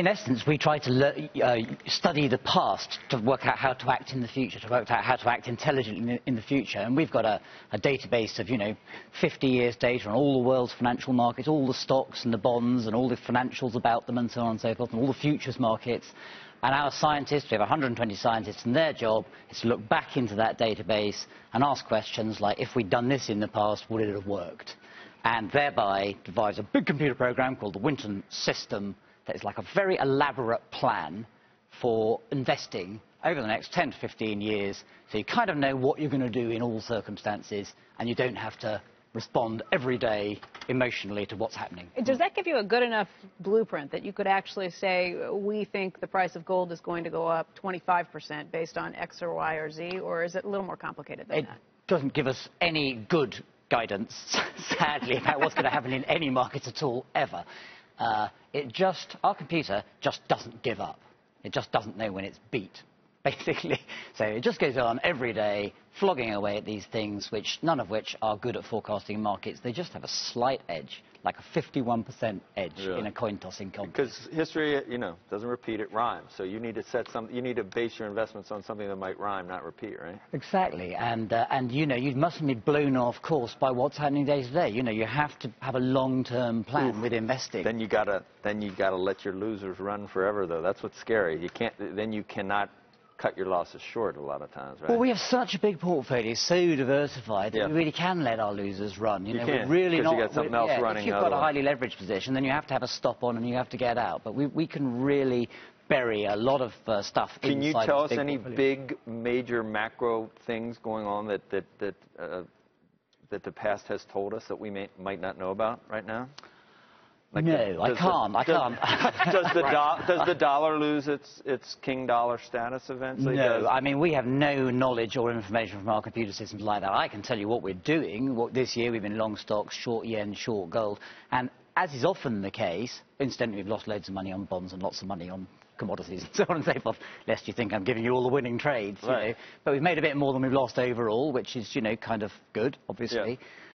In essence, we try to study the past to work out how to act in the future, to work out how to act intelligently in the future. And we've got a database of, 50 years data on all the world's financial markets, all the stocks and the bonds and all the financials about them and so on and so forth, and all the futures markets. And our scientists, we have 120 scientists, and their job is to look back into that database and ask questions like, if we'd done this in the past, would it have worked? And thereby devise a big computer program called the Winton System. It's like a very elaborate plan for investing over the next 10 to 15 years, so you kind of know what you're going to do in all circumstances, and you don't have to respond every day emotionally to what's happening. Does that give you a good enough blueprint that you could actually say, we think the price of gold is going to go up 25% based on X or Y or Z, or is it a little more complicated than that? It doesn't give us any good guidance, sadly, about what's going to happen in any market at all, ever. Our computer just doesn't give up. It just doesn't know when it's beat, basically. So it just goes on every day, flogging away at these things, none of which are good at forecasting markets. They just have a slight edge, like a 51% edge in a coin-tossing contest. Because history, doesn't repeat, it rhymes. So you need to you need to base your investments on something that might rhyme, not repeat, right? Exactly. And you mustn't be blown off course by what's happening day to day. You have to have a long-term plan with investing. Then you gotta let your losers run forever, though. That's what's scary. Then you cannot cut your losses short a lot of times, right? Well, we have such a big portfolio, so diversified, that we really can let our losers run. You can, really not. You got something else running. If you've got a highly leveraged position, then you have to have a stop on and you have to get out. But we can really bury a lot of stuff inside. Can you tell us any portfolio. big, major macro things going on that the past has told us that we might not know about right now? Like no, I can't. Does the dollar lose its king dollar status eventually? No, I mean, we have no knowledge or information from our computer systems like that. I can tell you what we're doing. This year we've been long stocks, short yen, short gold. And as is often the case, incidentally, we've lost loads of money on bonds and lots of money on commodities and so on and so forth, lest you think I'm giving you all the winning trades. Right. But we've made a bit more than we've lost overall, which is, kind of good, obviously.